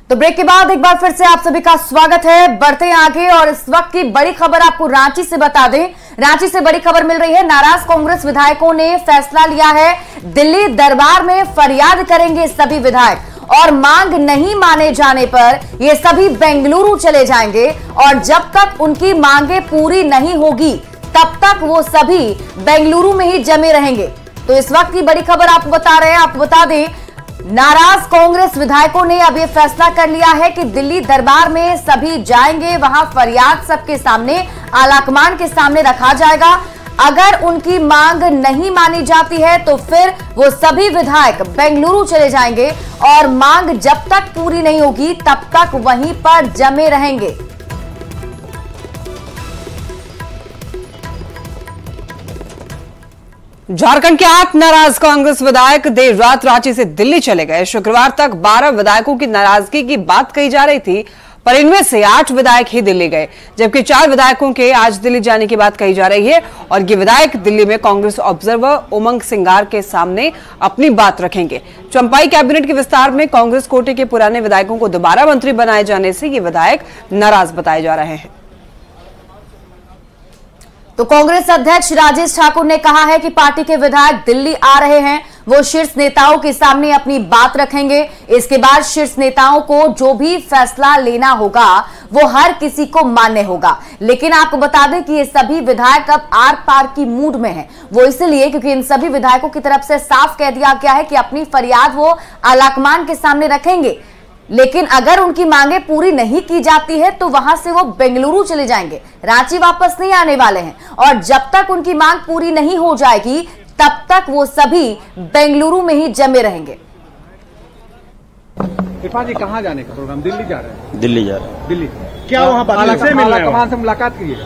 तो ब्रेक के बाद एक बार फिर से आप सभी का स्वागत है। बढ़ते हैं आगे और इस वक्त की बड़ी खबर आपको रांची से बता दें। रांची से बड़ी खबर मिल रही है। नाराज कांग्रेस विधायकों ने फैसला लिया है, दिल्ली दरबार में फरियाद करेंगे सभी विधायक और मांग नहीं माने जाने पर ये सभी बेंगलुरु चले जाएंगे और जब तक उनकी मांगे पूरी नहीं होगी तब तक वो सभी बेंगलुरु में ही जमे रहेंगे। तो इस वक्त की बड़ी खबर आपको बता रहे हैं। आपको बता दें, नाराज कांग्रेस विधायकों ने अब यह फैसला कर लिया है कि दिल्ली दरबार में सभी जाएंगे, वहां फरियाद सबके सामने, आलाकमान के सामने रखा जाएगा। अगर उनकी मांग नहीं मानी जाती है तो फिर वो सभी विधायक बेंगलुरु चले जाएंगे और मांग जब तक पूरी नहीं होगी तब तक वहीं पर जमे रहेंगे। झारखंड के 8 नाराज कांग्रेस विधायक देर रात रांची से दिल्ली चले गए। शुक्रवार तक 12 विधायकों की नाराजगी की बात कही जा रही थी, पर इनमें से 8 विधायक ही दिल्ली गए, जबकि 4 विधायकों के आज दिल्ली जाने की बात कही जा रही है। और ये विधायक दिल्ली में कांग्रेस ऑब्जर्वर उमंग सिंगार के सामने अपनी बात रखेंगे। चंपाई कैबिनेट के विस्तार में कांग्रेस कोटे के पुराने विधायकों को दोबारा मंत्री बनाए जाने से ये विधायक नाराज बताए जा रहे हैं। तो कांग्रेस अध्यक्ष राजेश ठाकुर ने कहा है कि पार्टी के विधायक दिल्ली आ रहे हैं, वो शीर्ष नेताओं के सामने अपनी बात रखेंगे। इसके बाद शीर्ष नेताओं को जो भी फैसला लेना होगा वो हर किसी को मान्य होगा। लेकिन आपको बता दें कि ये सभी विधायक अब आर पार की मूड में हैं। वो इसलिए क्योंकि इन सभी विधायकों की तरफ से साफ कह दिया गया है कि अपनी फरियाद वो आलाकमान के सामने रखेंगे, लेकिन अगर उनकी मांगे पूरी नहीं की जाती है तो वहां से वो बेंगलुरु चले जाएंगे, रांची वापस नहीं आने वाले हैं। और जब तक उनकी मांग पूरी नहीं हो जाएगी तब तक वो सभी बेंगलुरु में ही जमे रहेंगे। इरफान जी, कहाँ जाने का प्रोग्राम? दिल्ली जा रहे हैं। दिल्ली जा रहे हैं। दिल्ली क्या वहाँ आलाकमान से मुलाकात कीजिएगा?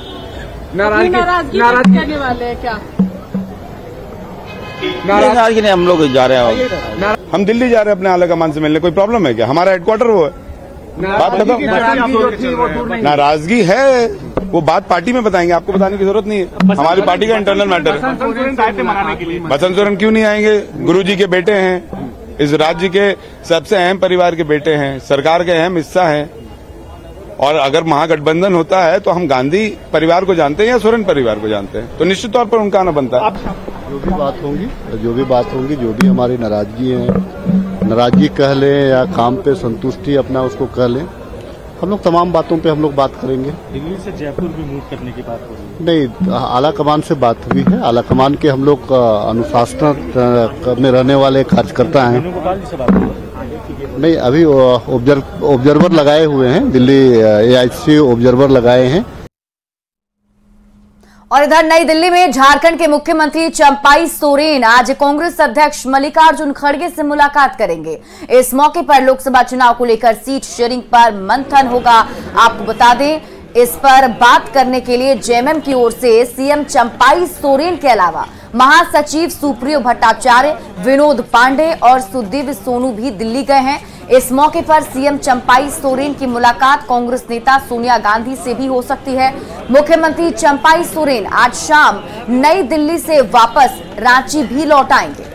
नाराजगी करने वाले हैं क्या? नाराजगी नहीं, हम लोग जा रहे हैं। हम दिल्ली जा रहे हैं अपने आलाकमान से मिलने। कोई प्रॉब्लम है क्या? हमारा हेडक्वार्टर वो है। बात खत्म। नाराजगी है वो बात पार्टी में बताएंगे, आपको बताने की जरूरत नहीं है। हमारी पार्टी का इंटरनल मैटर है। बसंत सोरेन क्यों नहीं आएंगे? गुरुजी के बेटे हैं, इस राज्य के सबसे अहम परिवार के बेटे हैं, सरकार के अहम हिस्सा हैं। और अगर महागठबंधन होता है तो हम गांधी परिवार को जानते हैं या सोरेन परिवार को जानते हैं, तो निश्चित तौर पर उनका आना बनता है। जो भी बात होगी, जो भी हमारी नाराजगी है, नाराजगी कह लें या काम पे संतुष्टि अपना उसको कह लें, हम लोग तमाम बातों पे हम लोग बात करेंगे। दिल्ली से जयपुर भी मूव करने की बात हो रही है? नहीं, आलाकमान से बात हुई है। आलाकमान के हम लोग अनुशासन में रहने वाले कार्यकर्ता हैं। नहीं, अभी ऑब्जर्वर लगाए हुए हैं, दिल्ली AIC ऑब्जर्वर लगाए हैं। और इधर नई दिल्ली में झारखंड के मुख्यमंत्री चंपाई सोरेन आज कांग्रेस अध्यक्ष मल्लिकार्जुन खड़गे से मुलाकात करेंगे। इस मौके पर लोकसभा चुनाव को लेकर सीट शेयरिंग पर मंथन होगा। आपको बता दें, इस पर बात करने के लिए JMM की ओर से सीएम चंपाई सोरेन के अलावा महासचिव सुप्रियो भट्टाचार्य, विनोद पांडे और सुदेव सोनू भी दिल्ली गए हैं। इस मौके पर सीएम चंपाई सोरेन की मुलाकात कांग्रेस नेता सोनिया गांधी से भी हो सकती है। मुख्यमंत्री चंपाई सोरेन आज शाम नई दिल्ली से वापस रांची भी लौट आएंगे।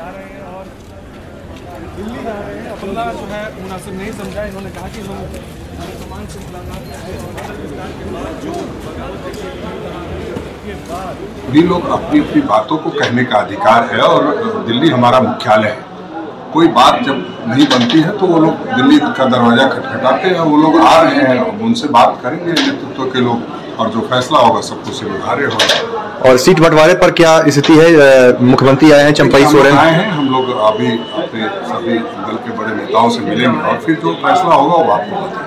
सभी लोग अपनी अपनी बातों को कहने का अधिकार है और दिल्ली हमारा मुख्यालय है। कोई बात जब नहीं बनती है तो वो लोग दिल्ली का दरवाजा खटखटाते हैं। वो लोग आ रहे हैं, उनसे बात करेंगे नेतृत्व के लोग, और जो फैसला होगा सब कुछ स्वीकार्य होगा। और सीट बंटवारे पर क्या स्थिति है? मुख्यमंत्री आए हैं, चंपाई सोरेन आए हैं। हम लोग अभी अपने सभी दल के बड़े नेताओं से मिलेंगे और फिर जो फैसला होगा वो आपको बताएंगे।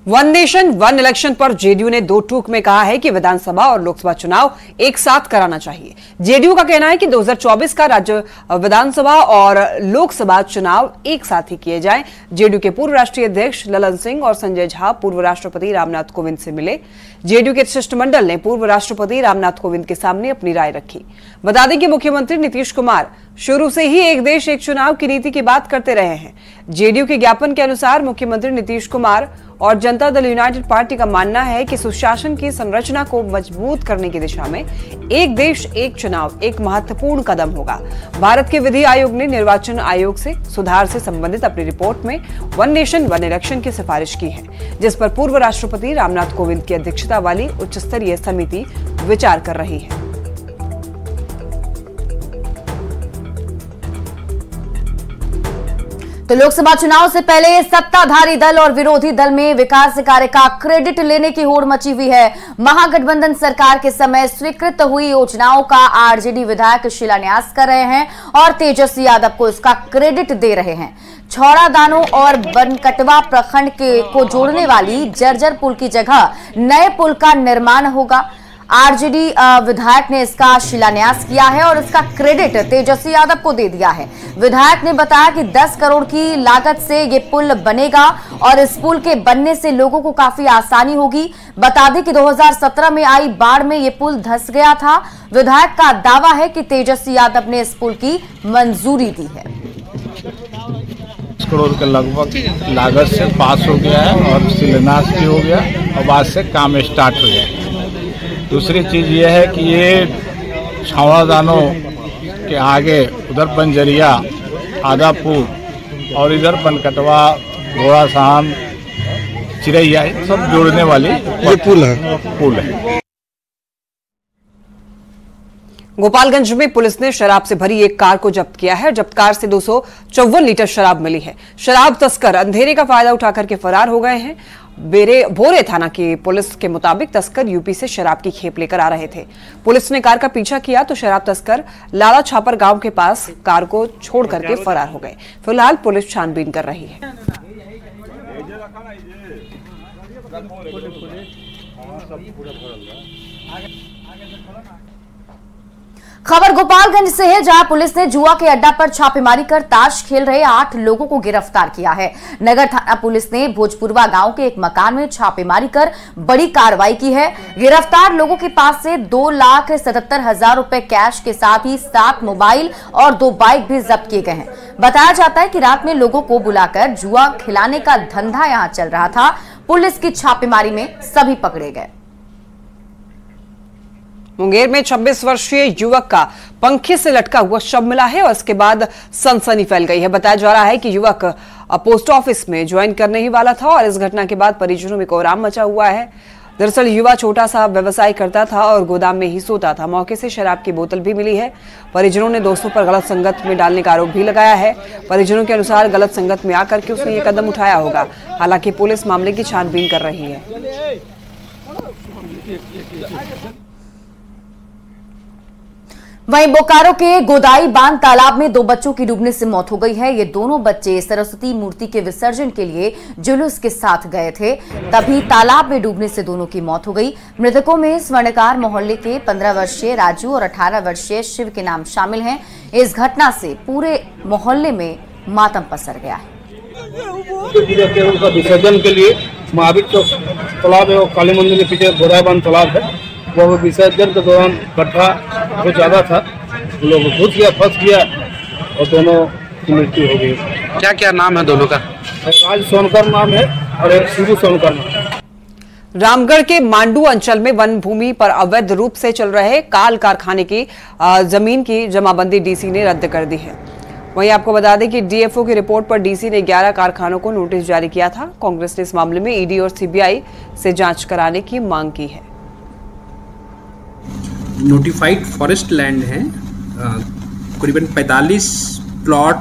वन नेशन वन इलेक्शन पर जेडीयू ने 2 टूक में कहा है कि विधानसभा और लोकसभा चुनाव एक साथ कराना चाहिए। जेडीयू का कहना है कि 2024 का राज्य विधानसभा और लोकसभा चुनाव एक साथ ही किए जाएं। जेडीयू के पूर्व राष्ट्रीय अध्यक्ष ललन सिंह और संजय झा पूर्व राष्ट्रपति रामनाथ कोविंद से मिले। जेडीयू के शिष्टमंडल ने पूर्व राष्ट्रपति रामनाथ कोविंद के सामने अपनी राय रखी। बता दें कि मुख्यमंत्री नीतीश कुमार शुरू से ही एक देश एक चुनाव की नीति की बात करते रहे हैं। जेडीयू के ज्ञापन के अनुसार मुख्यमंत्री नीतीश कुमार और जनता दल यूनाइटेड पार्टी का मानना है कि सुशासन की संरचना को मजबूत करने की दिशा में एक देश एक चुनाव एक महत्वपूर्ण कदम होगा। भारत के विधि आयोग ने निर्वाचन आयोग से सुधार से संबंधित अपनी रिपोर्ट में वन नेशन वन इलेक्शन की सिफारिश की है, जिस पर पूर्व राष्ट्रपति रामनाथ कोविंद की अध्यक्षता वाली उच्च स्तरीय समिति विचार कर रही है। तो लोकसभा चुनाव से पहले सत्ताधारी दल और विरोधी दल में विकास कार्य का क्रेडिट लेने की होड़ मची हुई है। महागठबंधन सरकार के समय स्वीकृत हुई योजनाओं का आरजेडी विधायक शिलान्यास कर रहे हैं और तेजस्वी यादव को इसका क्रेडिट दे रहे हैं। छौड़ा दानो और बनकटवा प्रखंड को जोड़ने वाली जर्जर पुल की जगह नए पुल का निर्माण होगा। आरजेडी विधायक ने इसका शिलान्यास किया है और इसका क्रेडिट तेजस्वी यादव को दे दिया है। विधायक ने बताया कि 10 करोड़ की लागत से ये पुल बनेगा और इस पुल के बनने से लोगों को काफी आसानी होगी। बता दें कि 2017 में आई बाढ़ में ये पुल धंस गया था। विधायक का दावा है कि तेजस्वी यादव ने इस पुल की मंजूरी दी है। 10 करोड़ के लगभग लागत से पास हो गया है और शिलान्यास भी हो गया और बाद से काम स्टार्ट हो गया। दूसरी चीज़ ये है कि ये छावड़ा दानों के आगे उधर बंजरिया आदापुर और इधर बनकटवा घोड़ा साहन चिरैया सब जोड़ने वाली ये पुल है। गोपालगंज में पुलिस ने शराब से भरी एक कार को जब्त किया है। जब्त कार से 254 लीटर शराब मिली है। शराब तस्कर अंधेरे का फायदा उठाकर के फरार हो गए हैं। भोरे थाना की पुलिस के मुताबिक तस्कर यूपी से शराब की खेप लेकर आ रहे थे। पुलिस ने कार का पीछा किया तो शराब तस्कर लाला छापर गांव के पास कार को छोड़ करके फरार हो गए। फिलहाल पुलिस छानबीन कर रही है। खबर गोपालगंज से है, जहां पुलिस ने जुआ के अड्डा पर छापेमारी कर ताश खेल रहे 8 लोगों को गिरफ्तार किया है। नगर थाना पुलिस ने भोजपुरवा गांव के एक मकान में छापेमारी कर बड़ी कार्रवाई की है। गिरफ्तार लोगों के पास से 2,77,000 रुपए कैश के साथ ही 7 मोबाइल और 2 बाइक भी जब्त किए गए हैं। बताया जाता है कि रात में लोगों को बुलाकर जुआ खिलाने का धंधा यहां चल रहा था। पुलिस की छापेमारी में सभी पकड़े गए। मुंगेर में 26 वर्षीय युवक का पंखे से लटका हुआ शव मिला है और इसके बाद सनसनी फैल गई है। बताया जा रहा है कि युवक पोस्ट ऑफिस में ज्वाइन करने ही वाला था और इस घटना के बाद परिजनों में कोहराम मचा हुआ है। दरअसल युवा छोटा सा व्यवसाय करता था और गोदाम में ही सोता था। मौके से शराब की बोतल भी मिली है। परिजनों ने दोस्तों पर गलत संगत में डालने का आरोप भी लगाया है। परिजनों के अनुसार गलत संगत में आकर के उसने ये कदम उठाया होगा। हालांकि पुलिस मामले की छानबीन कर रही है। वहीं बोकारो के गोदाई बांध तालाब में 2 बच्चों की डूबने से मौत हो गई है। ये दोनों बच्चे सरस्वती मूर्ति के विसर्जन के लिए जुलूस के साथ गए थे, तभी तालाब में डूबने से दोनों की मौत हो गई। मृतकों में स्वर्णकार मोहल्ले के 15 वर्षीय राजू और 18 वर्षीय शिव के नाम शामिल हैं। इस घटना से पूरे मोहल्ले में मातम पसर गया है। विसर्जन के लिए महावीर चौक तालाब है और काली मंदिर के पीछे गोदाई बांध तालाब है। वो विसर्जन के दौरान गड्ढा बहुत ज्यादा था, लोग घुस गया, फंस गया और दोनों की मृत्यु हो गई। क्या क्या नाम है दोनों का? राज सोनकर नाम है और एक शिबू सोनकर नाम। रामगढ़ के मांडू अंचल में वन भूमि पर अवैध रूप से चल रहे काल कारखाने की जमीन की जमाबंदी डीसी ने रद्द कर दी है। वहीं आपको बता दें कि डीएफओ की रिपोर्ट पर डीसी ने 11 कारखानों को नोटिस जारी किया था। कांग्रेस ने इस मामले में ईडी और सीबीआई से जांच कराने की मांग की है। नोटिफाइड फॉरेस्ट लैंड है, करीबन 45 प्लॉट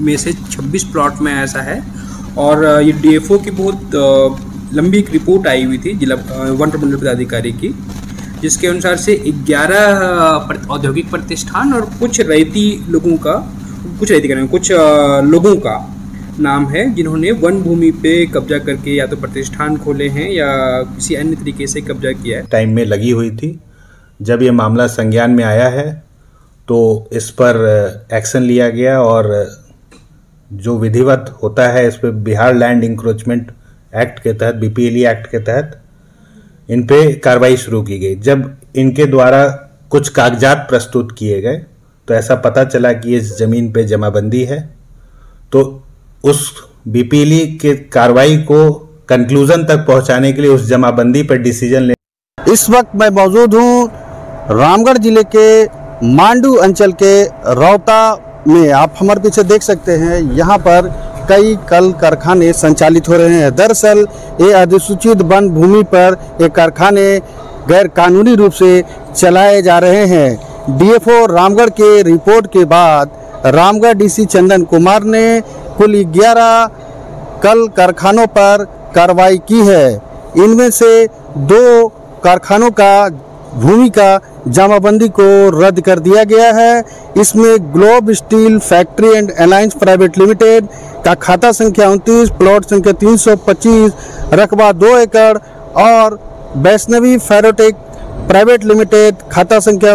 में से 26 प्लॉट में ऐसा है और ये डीएफओ की बहुत लंबी एक रिपोर्ट आई हुई थी जिला वन प्रबंधन पदाधिकारी की, जिसके अनुसार से 11 औद्योगिक प्रतिष्ठान और कुछ लोगों का नाम है जिन्होंने वन भूमि पे कब्जा करके या तो प्रतिष्ठान खोले हैं या किसी अन्य तरीके से कब्जा किया है। टाइम में लगी हुई थी। जब ये मामला संज्ञान में आया है तो इस पर एक्शन लिया गया और जो विधिवत होता है इस पर बिहार लैंड इंक्रोचमेंट एक्ट के तहत, बीपीएलई एक्ट के तहत इन पे कार्रवाई शुरू की गई। जब इनके द्वारा कुछ कागजात प्रस्तुत किए गए तो ऐसा पता चला कि इस जमीन पे जमाबंदी है, तो उस बीपीएलई के कार्रवाई को कंक्लूजन तक पहुंचाने के लिए उस जमाबंदी पर डिसीजन ले। इस वक्त मैं मौजूद हूं रामगढ़ जिले के मांडू अंचल के रौता में। आप हमारे पीछे देख सकते हैं, यहाँ पर कई कल कारखाने संचालित हो रहे हैं। दरअसल ये अधिसूचित वन भूमि पर ये कारखाने गैर कानूनी रूप से चलाए जा रहे हैं। डीएफओ रामगढ़ के रिपोर्ट के बाद रामगढ़ डीसी चंदन कुमार ने कुल 11 कल कारखानों पर कार्रवाई की है। इनमें से 2 कारखानों का भूमि का जमाबंदी को रद्द कर दिया गया है। इसमें globe steel factory and alliance private limited का खाता संख्या 29, प्लॉट संख्या 325, रकबा 2 एकड़ और वैष्णवी फेरोटेक प्राइवेट लिमिटेड खाता संख्या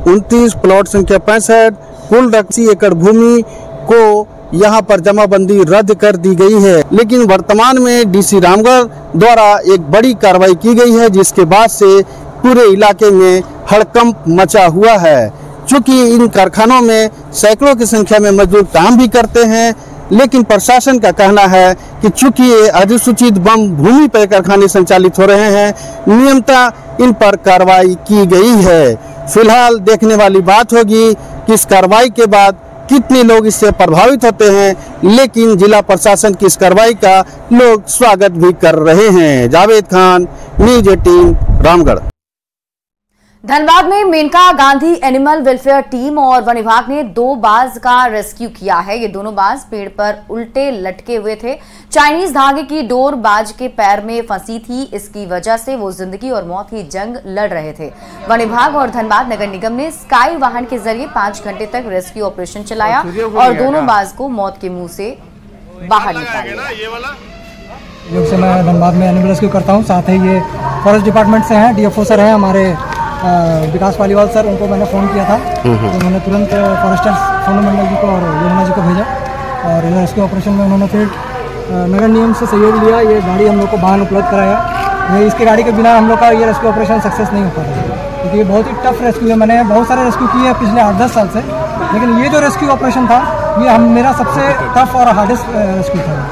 29, प्लॉट संख्या 65, कुल 80 एकड़ भूमि को यहाँ पर जमाबंदी रद्द कर दी गई है। लेकिन वर्तमान में डीसी रामगढ़ द्वारा एक बड़ी कार्रवाई की गई है, जिसके बाद से पूरे इलाके में हड़कंप मचा हुआ है। चूँकि इन कारखानों में सैकड़ों की संख्या में मजदूर काम भी करते हैं, लेकिन प्रशासन का कहना है कि चूँकि ये अधिसूचित वन भूमि पर कारखाने संचालित हो रहे हैं, नियमतः इन पर कार्रवाई की गई है। फिलहाल देखने वाली बात होगी कि इस कार्रवाई के बाद कितने लोग इससे प्रभावित होते हैं, लेकिन जिला प्रशासन की इस कार्रवाई का लोग स्वागत भी कर रहे हैं। जावेद खान, न्यूज़ 18 रामगढ़। धनबाद में Maneka Gandhi animal welfare team और वन विभाग ने 2 बाज का रेस्क्यू किया है। ये दोनों बाज पेड़ पर उल्टे लटके हुए थे। चाइनीज धागे की डोर बाज के पैर में फंसी थी। इसकी वजह से वो जिंदगी और मौत की जंग लड़ रहे थे। वन विभाग और धनबाद नगर निगम ने स्काई वाहन के जरिए 5 घंटे तक रेस्क्यू ऑपरेशन चलाया और दोनों बाज को मौत के मुंह से बाहर निकाला। योग से मैं धनबाद में एनिमल रेस्क्यू करता हूँ। साथ ही ये फॉरेस्ट डिपार्टमेंट से हैं, डीएफओ सर हैं हमारे विकास पालीवाल सर, उनको मैंने फ़ोन किया था तो उन्होंने तुरंत फॉरेस्टर सोनू मंडल जी को और यमुना जी को भेजा और रेस्क्यू ऑपरेशन में उन्होंने फिर नगर निगम से सहयोग लिया। ये गाड़ी हम लोग को वाहन उपलब्ध कराया। ये इसकी गाड़ी के बिना हम लोग का ये रेस्क्यू ऑपरेशन सक्सेस नहीं हो पाता, क्योंकि ये बहुत ही टफ रेस्क्यू है। मैंने बहुत सारे रेस्क्यू किए हैं पिछले 8-10 साल से, लेकिन ये जो रेस्क्यू ऑपरेशन था ये मेरा सबसे टफ और हार्डेस्ट रेस्क्यू था।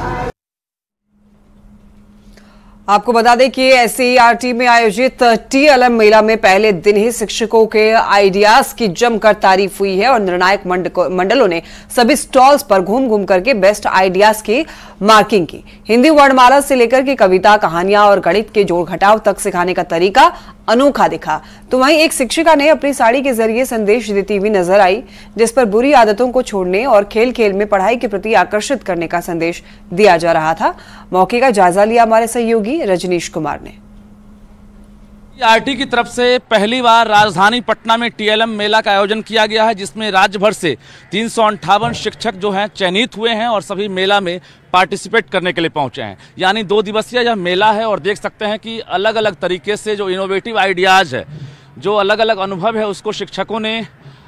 आपको बता दें कि एससीईआरटी में आयोजित टीएलएम मेला में पहले दिन ही शिक्षकों के आइडियाज की जमकर तारीफ हुई है और निर्णायक मंडलों ने सभी स्टॉल्स पर घूम घूम करके बेस्ट आइडियाज की मार्किंग की। हिंदी वर्णमाला से लेकर के कविता, कहानियां और गणित के जोड़ घटाव तक सिखाने का तरीका अनोखा दिखा। तो वहीं एक शिक्षिका ने अपनी साड़ी के जरिए संदेश देती हुई नजर आई, जिस पर बुरी आदतों को छोड़ने और खेल खेल में पढ़ाई के प्रति आकर्षित करने का संदेश दिया जा रहा था। मौके का जायजा लिया हमारे सहयोगी रजनीश कुमार ने। आरटी की तरफ से पहली बार राजधानी पटना में टीएलएम मेला का आयोजन किया गया है, जिसमें राज्य भर से 358 शिक्षक जो हैं चयनित हुए हैं और सभी मेला में पार्टिसिपेट करने के लिए पहुंचे हैं। यानी 2 दिवसीय यह मेला है और देख सकते हैं कि अलग अलग तरीके से जो इनोवेटिव आइडियाज़ है, जो अलग अलग अनुभव है, उसको शिक्षकों ने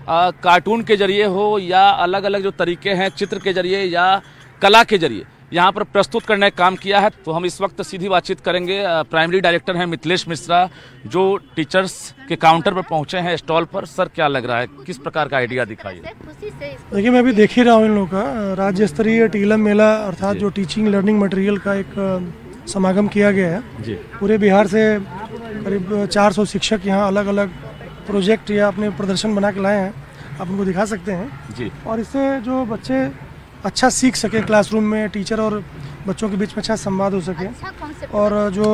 कार्टून के जरिए हो या अलग अलग जो तरीके हैं चित्र के जरिए या कला के जरिए यहाँ पर प्रस्तुत करने का काम किया है। तो हम इस वक्त सीधी बातचीत करेंगे। प्राइमरी डायरेक्टर हैं मिथिलेश मिश्रा, जो टीचर्स के काउंटर पर पहुँचे हैं स्टॉल पर। सर, क्या लग रहा है, किस प्रकार का आइडिया दिखाइए? देखिए, मैं अभी देख ही रहा हूँ इन लोगों का राज्य स्तरीय टीएलएम मेला अर्थात जो टीचिंग लर्निंग मटेरियल का एक समागम किया गया है। पूरे बिहार से करीब 400 शिक्षक यहाँ अलग अलग प्रोजेक्ट या अपने प्रदर्शन बना के लाए हैं, आप उनको दिखा सकते हैं जी। और इससे जो बच्चे अच्छा सीख सके, क्लासरूम में टीचर और बच्चों के बीच में अच्छा संवाद हो सके और जो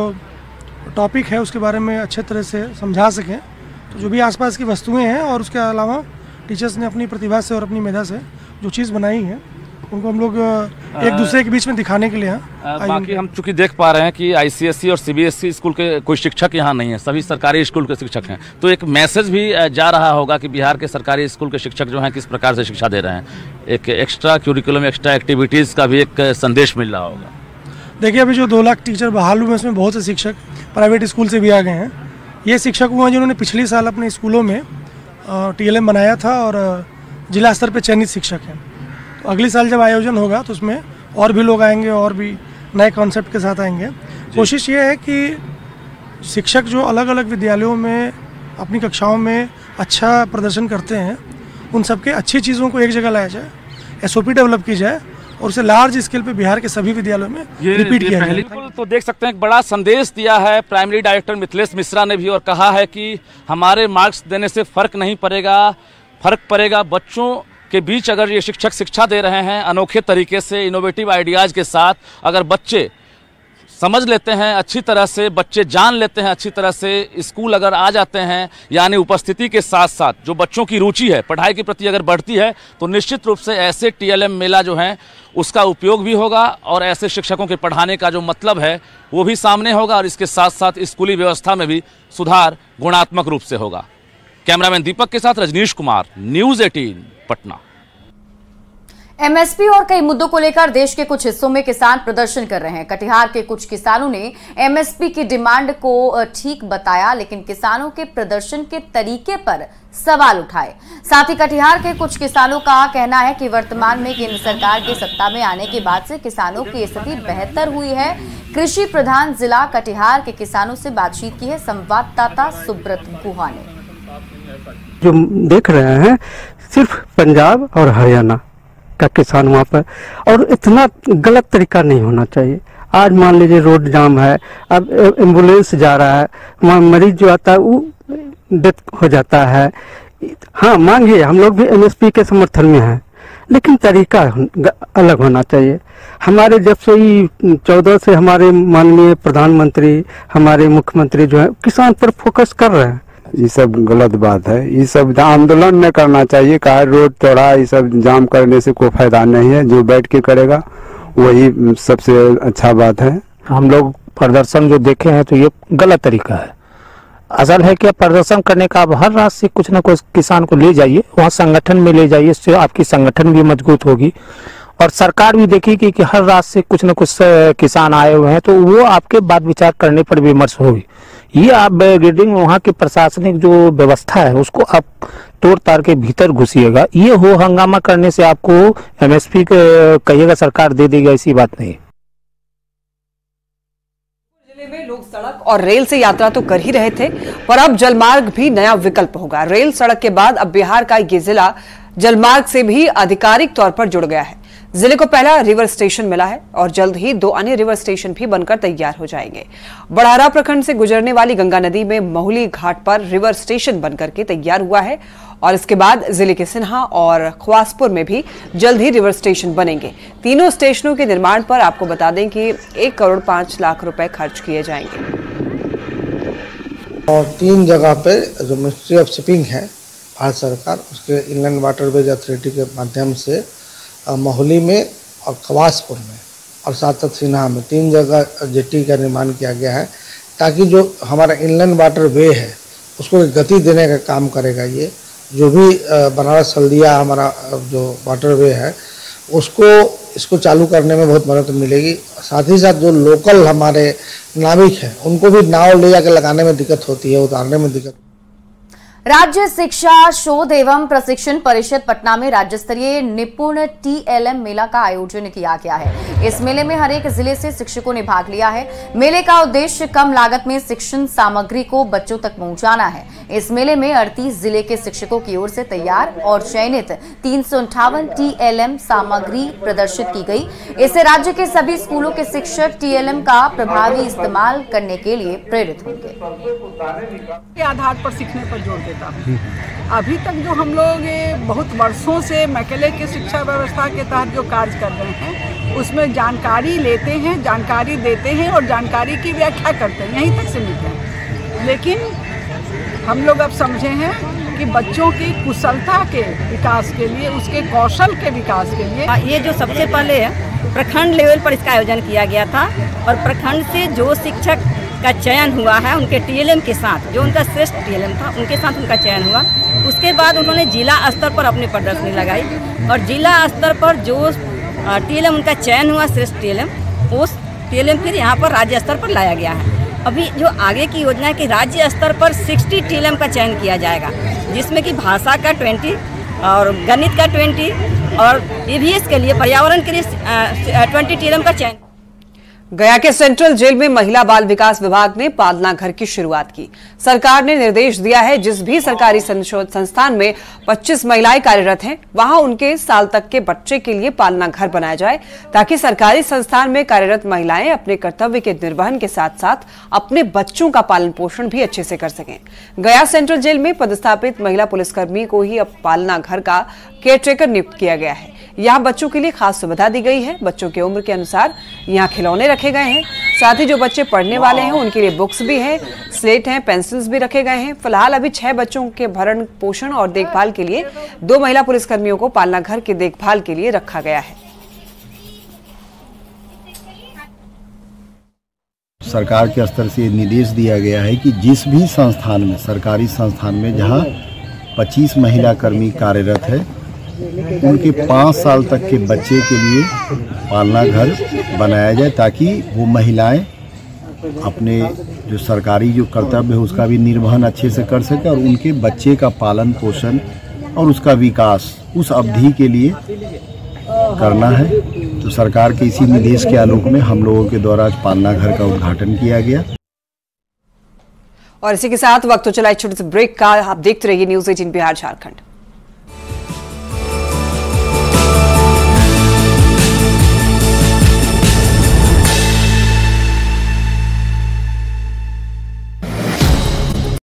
टॉपिक है उसके बारे में अच्छे तरह से समझा सकें। तो जो भी आसपास की वस्तुएं हैं और उसके अलावा टीचर्स ने अपनी प्रतिभा से और अपनी मेधा से जो चीज़ बनाई है उनको हम लोग एक दूसरे के बीच में दिखाने के लिए बाकी हम चूंकि देख पा रहे हैं कि आईसीएसई और सीबीएसई स्कूल के कोई शिक्षक यहाँ नहीं है, सभी सरकारी स्कूल के शिक्षक हैं। तो एक मैसेज भी जा रहा होगा कि बिहार के सरकारी स्कूल के शिक्षक जो हैं किस प्रकार से शिक्षा दे रहे हैं। एक एक्स्ट्रा क्यूरिकुलम, एक्स्ट्रा एक्टिविटीज़ का भी एक संदेश मिल रहा होगा। देखिए, अभी जो 2 लाख टीचर बहाल हुए उसमें बहुत से शिक्षक प्राइवेट स्कूल से भी आ गए हैं। ये शिक्षक हुए हैं जिन्होंने पिछले साल अपने स्कूलों में टीएलएम बनाया था और जिला स्तर पर चयनित शिक्षक हैं। तो अगले साल जब आयोजन होगा तो उसमें और भी लोग आएंगे और भी नए कॉन्सेप्ट के साथ आएंगे। कोशिश ये है कि शिक्षक जो अलग अलग विद्यालयों में अपनी कक्षाओं में अच्छा प्रदर्शन करते हैं, उन सबके अच्छी चीज़ों को एक जगह लाया जाए, एसओपी डेवलप की जाए और उसे लार्ज स्केल पे बिहार के सभी विद्यालयों में रिपीट किया जाए। तो देख सकते हैं एक बड़ा संदेश दिया है प्राइमरी डायरेक्टर मिथिलेश मिश्रा ने भी, और कहा है कि हमारे मार्क्स देने से फर्क नहीं पड़ेगा, फर्क पड़ेगा बच्चों के बीच अगर ये शिक्षक शिक्षा दे रहे हैं अनोखे तरीके से, इनोवेटिव आइडियाज़ के साथ, अगर बच्चे समझ लेते हैं अच्छी तरह से, बच्चे जान लेते हैं अच्छी तरह से, स्कूल अगर आ जाते हैं, यानी उपस्थिति के साथ साथ जो बच्चों की रुचि है पढ़ाई के प्रति अगर बढ़ती है, तो निश्चित रूप से ऐसे TLM मेला जो है उसका उपयोग भी होगा और ऐसे शिक्षकों के पढ़ाने का जो मतलब है वो भी सामने होगा, और इसके साथ साथ स्कूली व्यवस्था में भी सुधार गुणात्मक रूप से होगा। कैमरामैन दीपक के साथ रजनीश कुमार, न्यूज़ 18 पटना। MSP और कई मुद्दों को लेकर देश के कुछ हिस्सों में किसान प्रदर्शन कर रहे हैं। कटिहार के कुछ किसानों ने MSP की डिमांड को ठीक बताया, लेकिन किसानों के प्रदर्शन के तरीके पर सवाल उठाए। साथ ही कटिहार के कुछ किसानों का कहना है कि वर्तमान में केंद्र सरकार के सत्ता में आने के बाद से किसानों की स्थिति बेहतर हुई है। कृषि प्रधान जिला कटिहार के किसानों से बातचीत की है संवाददाता सुब्रत गुहा ने। जो देख रहे हैं सिर्फ पंजाब और हरियाणा का किसान वहाँ पर, और इतना गलत तरीका नहीं होना चाहिए। आज मान लीजिए रोड जाम है, अब एम्बुलेंस जा रहा है, वहाँ मरीज जो आता है वो डेथ हो जाता है। हाँ मांगिए, हम लोग भी MSP के समर्थन में हैं, लेकिन तरीका अलग होना चाहिए। हमारे जब से 14 से हमारे माननीय प्रधानमंत्री, हमारे मुख्यमंत्री जो है किसान पर फोकस कर रहे हैं। ये सब गलत बात है, ये सब आंदोलन नहीं करना चाहिए। कहा रोड चौड़ा ये सब जाम करने से कोई फायदा नहीं है, जो बैठ के करेगा वही सबसे अच्छा बात है। हम लोग प्रदर्शन जो देखे हैं तो ये गलत तरीका है। असल है कि प्रदर्शन करने का आप हर रात से कुछ ना कुछ किसान को ले जाइए, वहाँ संगठन में ले जाइए, इससे आपकी संगठन भी मजबूत होगी और सरकार भी देखेगी कि हर रात से कुछ न कुछ किसान आए हुए हैं, तो वो आपके बात विचार करने पर विमर्श होगी। ये आप बैरिकेडिंग वहाँ की प्रशासनिक जो व्यवस्था है उसको आप तोड़ ताड़ के भीतर घुसिएगा। ये हो हंगामा करने से आपको MSP कहिएगा सरकार दे देगी, ऐसी बात नहीं। जिले में लोग सड़क और रेल से यात्रा तो कर ही रहे थे, पर अब जलमार्ग भी नया विकल्प होगा। रेल सड़क के बाद अब बिहार का ये जिला जलमार्ग से भी आधिकारिक तौर पर जुड़ गया है। जिले को पहला रिवर स्टेशन मिला है और जल्द ही 2 अन्य रिवर स्टेशन भी बनकर तैयार हो जाएंगे। बड़हरा प्रखंड से गुजरने वाली गंगा नदी में महुली घाट पर रिवर स्टेशन बनकर के तैयार हुआ है और इसके बाद जिले के सिन्हा और ख्वासपुर में भी जल्द ही रिवर स्टेशन बनेंगे। तीनों स्टेशनों के निर्माण पर आपको बता दें कि 1 करोड़ 5 लाख रुपए खर्च किए जाएंगे। और 3 जगह पे जो मिनिस्ट्री ऑफ शिपिंग है भारत सरकार, उसके इनलैंड वाटरवेज अथॉरिटी के माध्यम से महुली में और खवासपुर में और साथ साथ सिन्हा में 3 जगह जेटी का निर्माण किया गया है, ताकि जो हमारा इनलैंड वाटर वे है उसको गति देने का काम करेगा। ये जो भी बनारस हल्दिया हमारा जो वाटर वे है इसको चालू करने में बहुत मदद मिलेगी। साथ ही साथ जो लोकल हमारे नाविक हैं उनको भी नाव ले जाकर लगाने में दिक्कत होती है, उतारने में दिक्कत। राज्य शिक्षा शोध एवं प्रशिक्षण परिषद पटना में राज्य स्तरीय निपुण TLM मेला का आयोजन किया गया है। इस मेले में हर एक जिले से शिक्षकों ने भाग लिया है। मेले का उद्देश्य कम लागत में शिक्षण सामग्री को बच्चों तक पहुंचाना है। इस मेले में 38 जिले के शिक्षकों की ओर से तैयार और चयनित 358 TLM सामग्री प्रदर्शित की गई। इससे राज्य के सभी स्कूलों के शिक्षक TLM का प्रभावी इस्तेमाल करने के लिए प्रेरित होंगे। के आधार पर सीखने पर जोर देता हूँ। अभी तक जो हम लोग बहुत वर्षों से मैकेले की शिक्षा व्यवस्था के तहत जो कार्य कर रहे हैं उसमें जानकारी लेते हैं, जानकारी देते हैं और जानकारी की व्याख्या करते हैं, यहीं तक सीमित है। लेकिन हम लोग अब समझे हैं कि बच्चों की कुशलता के विकास के लिए, उसके कौशल के विकास के लिए ये जो सबसे पहले है प्रखंड लेवल पर इसका आयोजन किया गया था और प्रखंड से जो शिक्षक का चयन हुआ है उनके TLM के साथ, जो उनका श्रेष्ठ TLM था उनके साथ उनका चयन हुआ। उसके बाद उन्होंने जिला स्तर पर अपनी प्रदर्शनी लगाई और जिला स्तर पर जो TLM उनका चयन हुआ श्रेष्ठ TLM, उस TLM फिर यहाँ पर राज्य स्तर पर लाया गया है। अभी जो आगे की योजना है कि राज्य स्तर पर 60 TLM का चयन किया जाएगा, जिसमें कि भाषा का 20 और गणित का 20 और EVS के लिए पर्यावरण के लिए 20 TLM का चयन। गया के सेंट्रल जेल में महिला बाल विकास विभाग ने पालना घर की शुरुआत की। सरकार ने निर्देश दिया है जिस भी सरकारी संस्थान में 25 महिलाएं कार्यरत हैं, वहां उनके साल तक के बच्चे के लिए पालना घर बनाया जाए, ताकि सरकारी संस्थान में कार्यरत महिलाएं अपने कर्तव्य के निर्वहन के साथ साथ अपने बच्चों का पालन पोषण भी अच्छे से कर सकें। गया सेंट्रल जेल में पदस्थापित महिला पुलिसकर्मी को ही अब पालना घर का केयरटेकर नियुक्त किया गया है। यहाँ बच्चों के लिए खास सुविधा दी गई है। बच्चों की उम्र के अनुसार यहाँ खिलौने रखे गए हैं। साथ ही जो बच्चे पढ़ने वाले हैं उनके लिए बुक्स भी हैं, स्लेट हैं, पेंसिल्स भी रखे गए हैं। फिलहाल अभी 6 बच्चों के भरण पोषण और देखभाल के लिए 2 महिला पुलिसकर्मियों को पालना घर की देखभाल के लिए रखा गया है। सरकार के स्तर से निर्देश दिया गया है कि जिस भी संस्थान में, सरकारी संस्थान में जहां 25 महिला कर्मी कार्यरत है, उनके 5 साल तक के बच्चे के लिए पालना घर बनाया जाए, ताकि वो महिलाएं अपने जो सरकारी जो कर्तव्य है उसका भी निर्वहन अच्छे से कर सके और उनके बच्चे का पालन पोषण और उसका विकास उस अवधि के लिए करना है। तो सरकार के इसी निर्देश के आलोक में हम लोगों के द्वारा आज पालना घर का उद्घाटन किया गया। और इसी के साथ वक्त तो चला एक छोटे से ब्रेक का। आप देखते रहिए न्यूज़ 18 बिहार झारखंड।